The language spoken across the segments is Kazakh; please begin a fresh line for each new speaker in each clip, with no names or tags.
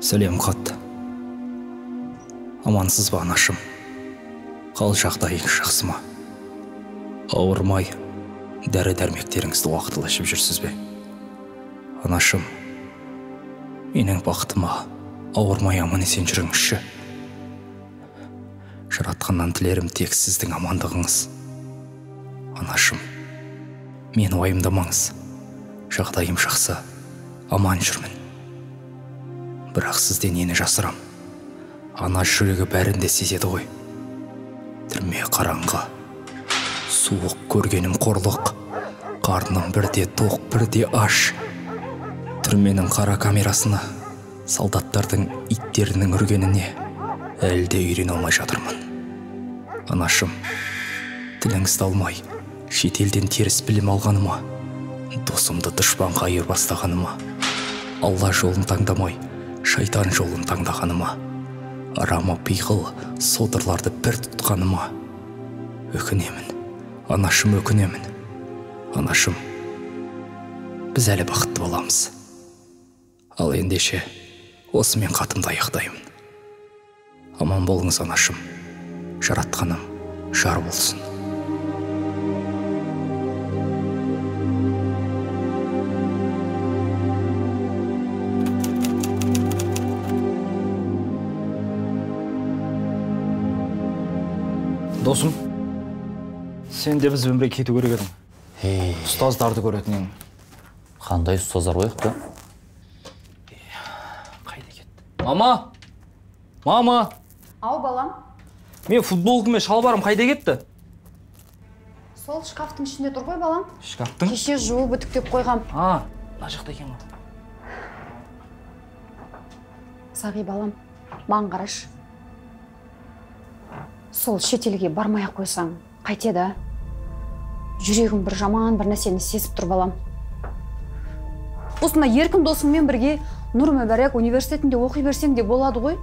Сәлем хат. Амансыз ба анашым? Қал жағдайың жақсы ма? Ауырмай, дәрі-дәрмектеріңізді уақытылы ішіп жүрсіз бе? Анашым, менің бақытыма ауырмай аман-есен жүріңізші. Жаратқаннан тілерім тек сіздің амандығыңыз. Анашым, мен уайымдамаңыз. Жағдайым жақсы, аман жүрмін. Бірақ сізден нені жасырам? Ана жүрегі бәрінде сезеді ғой. Түрме қараңғы, суық көргенім қорлық. Қарным бірде тоқ, бірде аш. Түрменің қара камерасына, солдаттардың иттерінің үргеніне әлде үйрене алмай жатырмын. Анашым, тіліңізді алмай, шетелден теріс білім алғаныма, досымды дұшпанға айырбастағаныма, Алла жолын таңдамай, шайтан жолын таңдағаныма, арама пиғыл содырларды бір тұтқаныма өкінемін. Анашым, өкінемін. Анашым, біз әлі бақытты боламыз. Ал ендеше осымен хатымды аяқтаймын. Аман болыңыз анашым. Жаратқаным жар болсын.
Досым, сен де біз өмірге кету керек едің. Ұстаздарды көретін ең.
Қандай ұстаздар қойықты?
Қайда кетті? Мама! Мама!
Ау, балам.
Мен футболкам мен шалбарым қайда кетті?
Сол шкафтың ішінде тұр ғой, балам.
Шкафтың?
Кеше жуып үтіктеп қойғам.
Мына жақта екен ғой.
Сағи, балам, маған қараш. Сол шетелге бармай-ақ қойсаң, қайтеді? Жүрегім бір жаман бір нәрсені сезіп тұр, балам. Осында еркін досыңмен бірге Нұр Мүбәрак университетінде оқи берсең де болады ғой.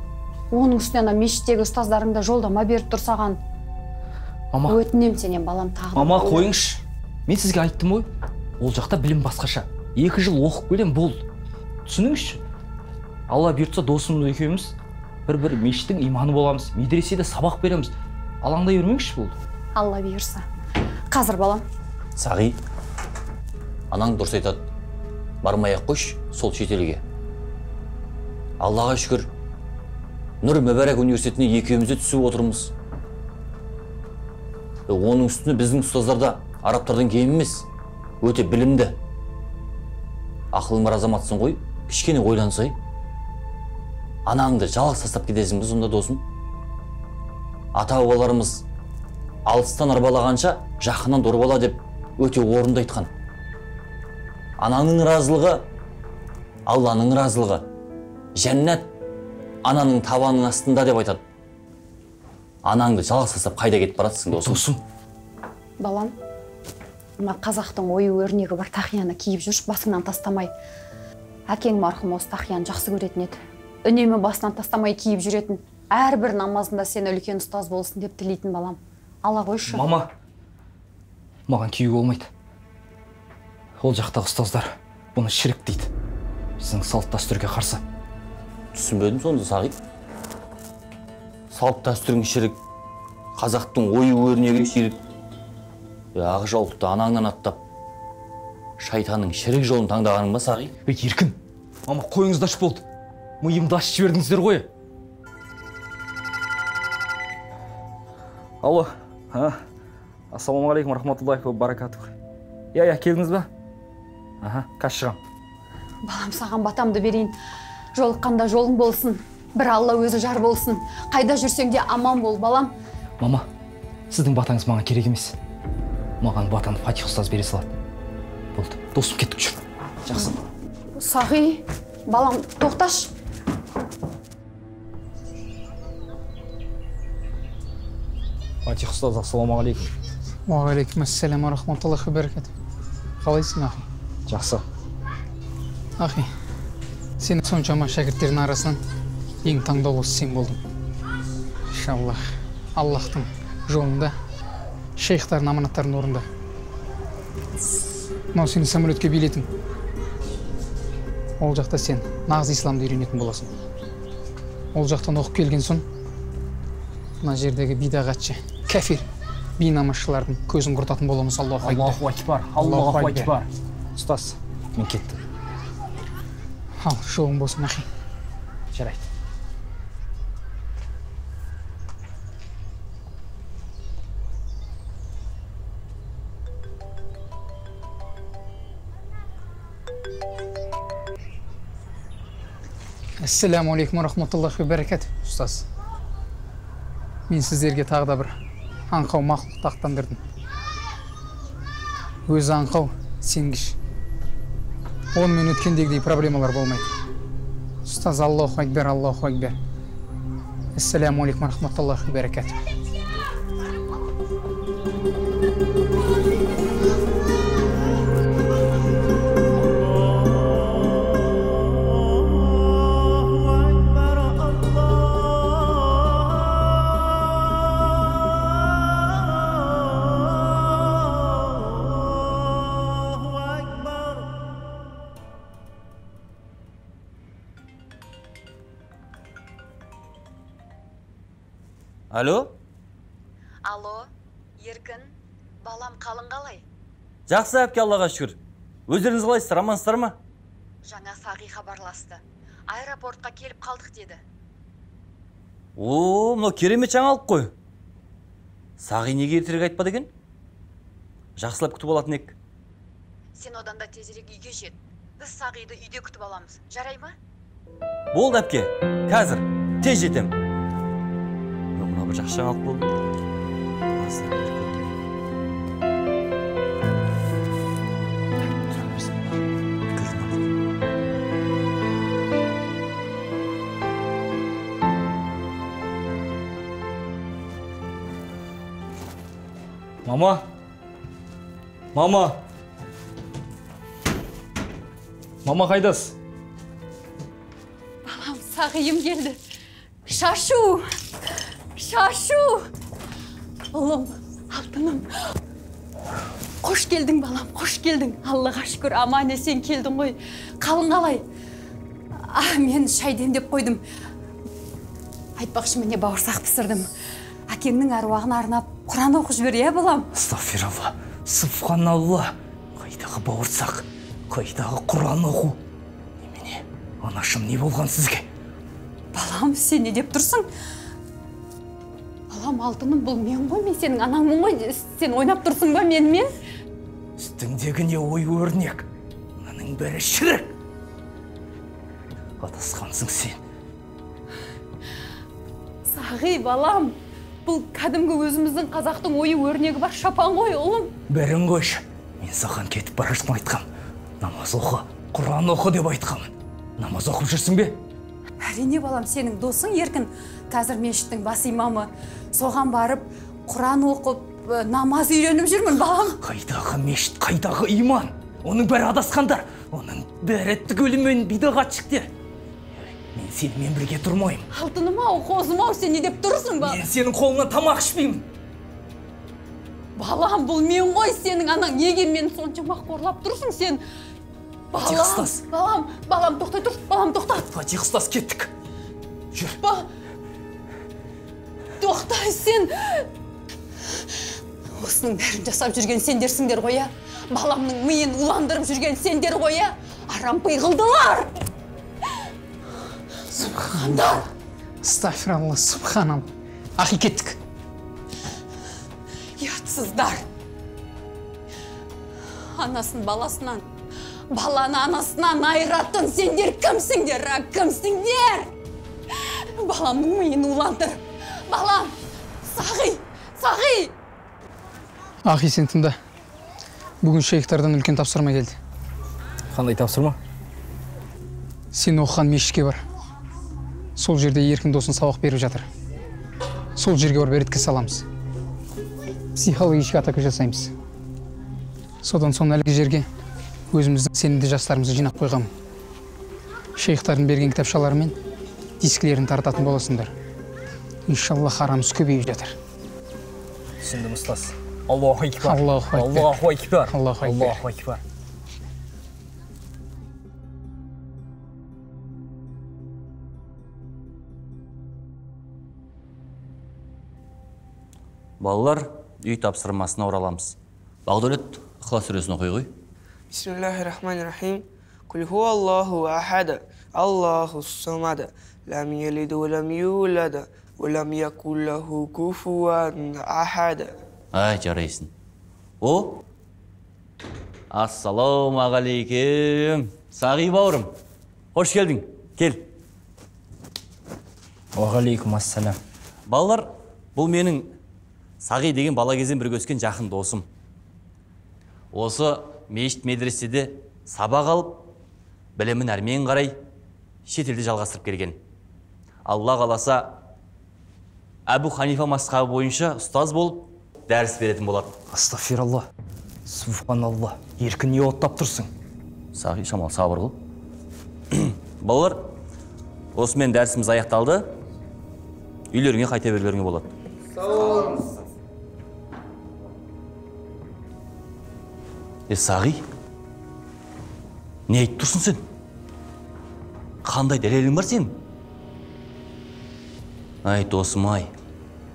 Оның үстіне мешіттегі ұстаздарыңда жолдама беріп тұр саған.
Мама,
өтінем сенен, балам, тағы.
Мама, қойыңшы. Мен сізге айттым ғой, ол жақта білім басқаша. 2 жыл оқып келем, бол. Түсініңізші. Алла бұйыртса досымыз екеуміз бір мешіттің иманы боламыз, медреседе сабақ береміз. Алаңдай бермеңізші болды.
Алла бұйырса. Қазір, балам.
Сағи, анаң дұрыс айтады. Бармай-ақ қойшы сол шетелге. Аллаға шүкір, Нұр Мүбәрак университетіне екеумізде түсіп отырмыз. Оның үстіне біздің ұстаздарда арабтардан кем емес, өте білімді. Ақылың бар азаматсың ғой, кішкене ойлансай. Анаңды жалғыз тастап кетесің бе сонда, досым? Ата-бабаларымыз алыстан арбалағанша жақыннан дорбала деп өте орынды айтқан. Анаңның разылығы, Алланың разылығы, жәннат ананың табанының астында деп айтады. Анаңды жалғыз тастап қайда кетіп барасың, досым?
Балам, мына қазақтың ою өрнегі бір тақияны киіп жүріп, басыңнан тастамай. Әкең марқұм осы тақияны жақсы көретін еді. Үнемі басынан тастамай киіп жүретін. Әрбір намазында сен үлкен ұстаз болсын деп тілейтін, балам. Ала қойшы.
Мама, маған кию болмайды. Ол жақтағы ұстаздар бұны шірік дейді. Біздің салт дәстүрге қарсы.
Түсінбедім сонда, Сағи. Салт дәстүрің шірік, қазақтың ою өрнегі шірік. Ақ жаулықты анаңнан аттап, шайтанның шірік жолын таңдағаның ба, Сағи?
Еркін, мама, қойыңызды ашып болды. Миымды ашып жібердіңіздер ғой. Алло, ассаламағалейкум, рахматуллахи ва баракатух. Я, келдіңіз ба? Қазір шығам.
Балам, саған батамды берейін. Жолыққанда жолың болсын. Бір Алла өзі жар болсын. Қайда жүрсең де аман бол, балам.
Мама, сіздің батаңыз маған керек емес. Маған батаны Фатих ұстаз бере салады. Болды, досым кеттік жүр. Жақсы.
Сағи, балам, тоқташ.
Фатих ұстаз, ассаламағалейкум.
Уағалейкум ассалам ва рахматуллахи ва баракатух. Қалайсың, ахи?
Жақсы.
Ахи, сені соншама шәкірттердің арасынан ең таңдаулысы сен болдың. Иншаллах, Аллахтың жолында, шейхтардың аманаттарын орында. Мынау сені самолетке билетің. Ол жақта сен нағыз исламды үйренетін боласың. Ол жақтан оқып келген соң, мына жердегі бидағатшы, кәфир, бейнамазшылардың көзін құртатын боламыз. Аллаху акбар.
Аллаху акбар. Ұстаз, мен кеттім.
Ал, жолың болсын, ахи.
Жарайды.
Ассаламу алейкум рахматуллахи ва баракату. Ұстаз, мен сіздерге тағы да бір аңқау мақлық тақтандырдым. Өзі аңқау, сенгіш. 10 минут өткендегідей проблемалар болмайды. Ұстаз, Аллаху акбар, Аллаху акбар. Ассаламу алейкум рахматуллахи ва баракату.
Алло?
Алло, Еркін, балам қалың қалай?
Жақсы әпке, Аллаға шүкір. Өздеріңіз қалайсыздар, амансыздар ма?
Жаңа Сағи хабарласты. Аэропортқа келіп қалдық деді.
О, мынау керемет жаңалық қой. Сағи неге ертерек айтпады екен? Жақсылап күтіп алатын ек.
Сен одан да тезірек үйге жет. Біз Сағиді үйде күтіп аламыз. Жарай ма?
Болды әпке, қазір, тез жетем. Мына бір жақсы жаңалық болды.
Мама! Мама! Мама қайдасыз?
Балам, Сағиым келді. Шашу! Шашу! Ұлым, алтыным. Қош келдің, балам, қош келдің. Аллаға шүкір, аман есен келдің ғой. Қалың қалай? Мен шай демдеп қойдым. Айтпақшы, міне бауырсақ пісірдім. Әкемнің әруағына арнап Құран оқып жібер, иә, балам?
Астағфиралла, субханалла. Қайдағы бауырсақ, қайдағы Құран оқу. Немене, анашым, не болған сізге?
Балам, сен не деп тұрсың? Балам, алтыным, бұл мен ғой, мен сенің анаңмын ғой. Сен ойнап тұрсың ба менімен?
Үстіңдегі не ой өрнек, мұның бәрі шірік. Адасқансың сен.
Сағи, балам, бұл кәдімгі өзіміздің қазақтың ойы өрнегі бар шапан ғой, ұлым.
Бәрін қойшы, мен саған кетіп бара жатқан айтқам. Намаз оқы, Құран оқы деп айтқамын. Намаз оқып жүрсің бе?
Әрине, балам, сенің досың Еркін. Қазір мешіттің бас имамы. Соған барып, Құран оқып, намаз үйреніп жүрмін, балам.
Қайдағы мешіт, қайдағы иман? Оның бәрі адасқандар. Оның бәрі түгелімен бидағатшықтар. Мен сенімен бірге тұрмайым.
Алтыным-ау, қозым-ау, сен не деп тұрсың ба?
Мен сенің қолыңнан тамақ ішпеймін.
Балам, бұл мен ғой, сенің анаң. Неге мен соншама қорлап тұрсың сен?
Фатих ұстаз.
Балам, тоқтай тұр. Балам, тоқта.
Фатих ұстаз, кеттік. Жүр.
Тоқтай сен. Осының бәрін жасап жүрген сендерсіңдер ғой, я? Баламның миын уландырып жүрген сендер ғой, я? Арам пиғылдылар. Субхандар.
Астағфиралла, субханалла. Ахи, кеттік.
Ұятсыздар. Анасын баласынан, баланы анасынан айыратын сендер кімсіңдер, кімсіңдер? Баламның миын уландыр. Балам, Сағи!
Ахи, сен тыңда. Бүгін шейхтардан үлкен тапсырма келді.
Қандай тапсырма?
Сен оқыған мешітке бар. Сол жерде Еркін досын сабақ беріп жатыр. Сол жерге барып ретке саламыз. Психологический атака жасаймыз. Содан соң әлгі жерге өзіміздің сенімді жастарымызды жинап қойғам. Шейхтардың берген кітапшалары мен дисклерін тартатын боласыңдар. Иншалла харамыз көбейіп жатыр.
Түсіндім, ұстаз. Аллаху акбар.
Аллаху акбар.
Аллаху акбар.
Аллаху акбар.
Аллаху акбар.
Балалар, үй тапсырмасына ораламыз. Бағдәулет, Ықылас сүресін оқи ғой.
Бисмиллахир-рахманир-рахим. Кул хуаллаху ахад, Аллахус самад, лам ялид ва лам юлад, ва лам якул лаху куфуан ахад.
Ай, жарайсың. О? Ассалаумағалейкум. Сағи бауырым. Хош келдің. Кел.
Уағалейкум ассалам.
Балалар, бұл менің Сағи деген бала кезден бірге өскен жақын досым. Осы мешіт медреседе сабақ алып, білімін әрмен қарай шетелде жалғастырып келген. Алла қаласа, Әбу Ханифа мазхабы бойынша ұстаз болып, дәріс беретін болады.
Астағфиралла. Субханалла. Еркін не оттап тұрсың?
Сағи, шамал сабыр қыл. Балалар, осымен дәрісіміз аяқталды. Үйлеріңе қайта бергілеріңе болады. Сағи, не айтып тұрсың сен? Қандай дәлелің бар сен? Ай, досым ай,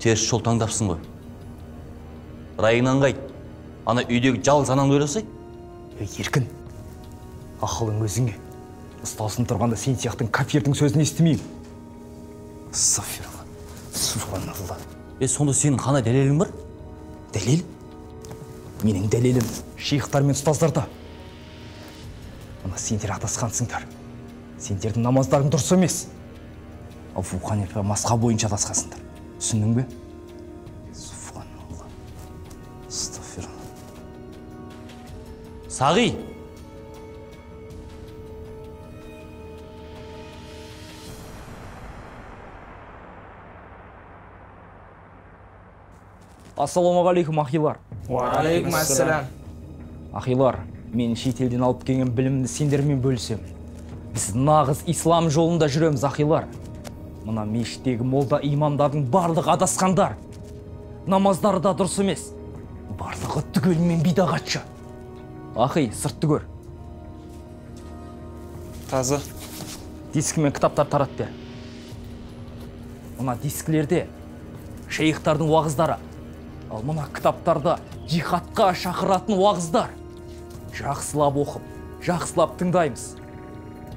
теріс жол таңдапсың ғой. Райыңнан қайт, ана үйдегі жалғыз анаңды ойласай.
Еркін, ақылың өзіңе. Ұсталсын тұрғанда сен сияқтың кафирдің сөзін естімеймін. Астағфиралла. Субханалла.
Сонда сенің қандай дәлелің бар?
Дәлел? Менің дәлелім шейхтар мен ұстаздарда. Мына сендер адасқансыңдар. Сендердің намаздарың дұрыс емес. Абу Ханифа мазхабы бойынша адасқансыңдар. Түсіндің бе? Субханалла. Астағфиралла.
Сағи.
Ассалаумағалейкум, ахилар.
Уағалейкум ассалам.
Ахилар, мен шетелден алып келген білімді сендермен бөлісем. Біз нағыз ислам жолында жүреміз, ахилар. Мына мешіттегі молда имамдардың барлығы адасқандар. Намаздары да дұрыс емес. Барлығы түгелімен бидағатшы. Ахи, сыртты көр.
Таза.
Дискі мен кітаптар тарат бер. Мына дискілерде шейхтардың уағыздары. Ал мына кітаптарда жихадқа шақыратын уағыздар. Жақсылап оқып, жақсылап тыңдаймыз.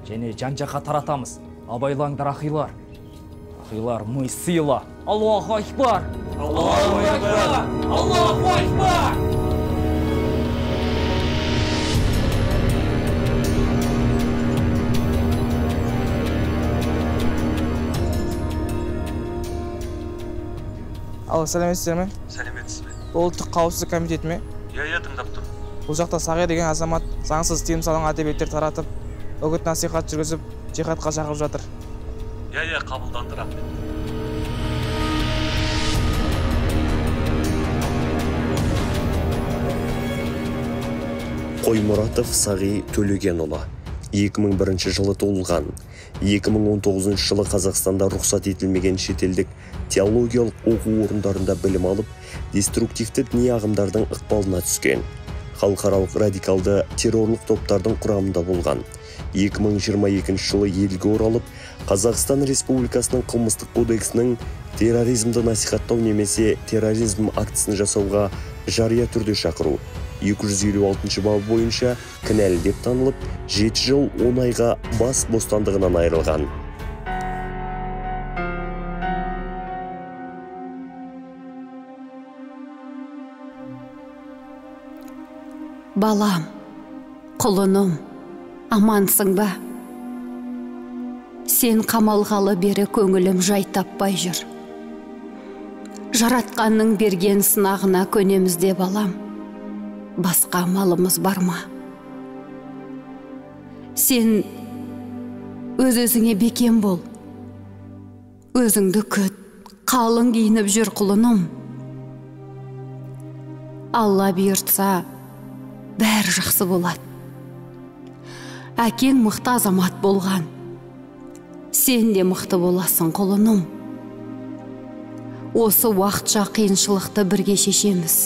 Және жан-жаққа таратамыз. Абайлаңдар, ахилар. Ахилар, мы сила. Аллаху акбар! Аллаху акбар! Аллаху акбар!
Ал, сәлеметсіздер ме?
Сәлеметсіз бе?
Ұлттық қауіпсіздік комитеті ме?
Иә, тыңдап тұр.
Бұл жақта Сағи деген азамат заңсыз тыйым салынған әдебиеттер таратып, үгіт насихат жүргізіп, жихадқа шақырып жатыр.
Иә, қабылданды, рахмет.
Қоймұратов Сағи Төлегенұлы 2001 жылы туылған. 2019 жылы Қазақстанда рұқсат етілмеген шетелдік теологиялық оқу орындарында білім алып, деструктивті діни ағымдардың ықпалына түскен. Халықаралық радикалды террорлық топтардың құрамында болған. 2022 жылы елге оралып, Қазақстан Республикасының қылмыстық кодексінің терроризмді насихаттау немесе терроризм актісін жасауға жария түрде шақыру 256 бабы бойынша кінәлі деп танылып, 7 жыл 10 айға бас бостандығынан айырылған.
Балам, құлыным, амансың ба? Сен қамалғалы бері көңілім жай таппай жүр. Жаратқанның берген сынағына көнеміз де балам. Басқа малымыз бар ма? Сен өз-өзіңе бекем бол. Өзіңді күт, қалың киініп жүр құлыным. Алла бұйыртса, бәрі жақсы болады. Әкең мықты азамат болған. Сен де мықты боласың құлыным. Осы уақытша қиыншылықты бірге шешеміз.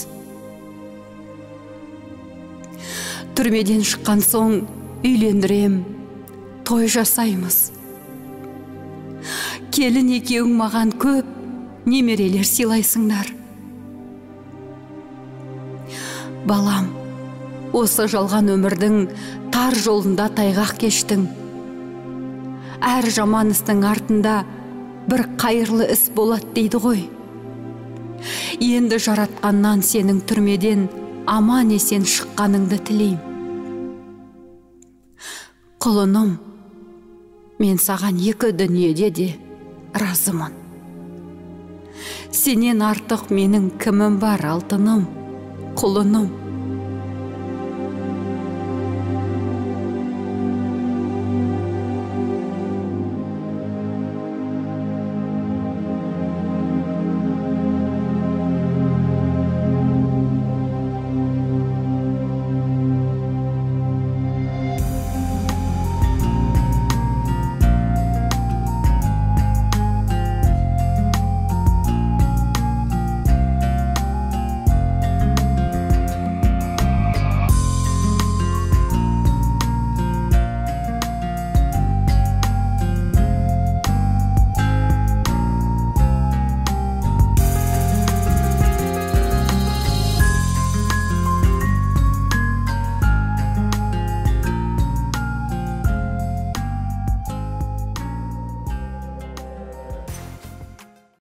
Түрмеден шыққан соң үйлендірем, той жасаймыз. Келін екеуің маған көп немерелер сыйлайсыңдар.
Балам, осы жалған өмірдің тар жолында тайғақ кештің. Әр жаман істің артында бір қайырлы іс болады дейді ғой. Енді жаратқаннан сенің түрмеден аман есен шыққаныңды тілейм. Құлыным, мен саған екі дүниеде де разымын. Сенен артық менің кімім бар, алтыным, құлыным.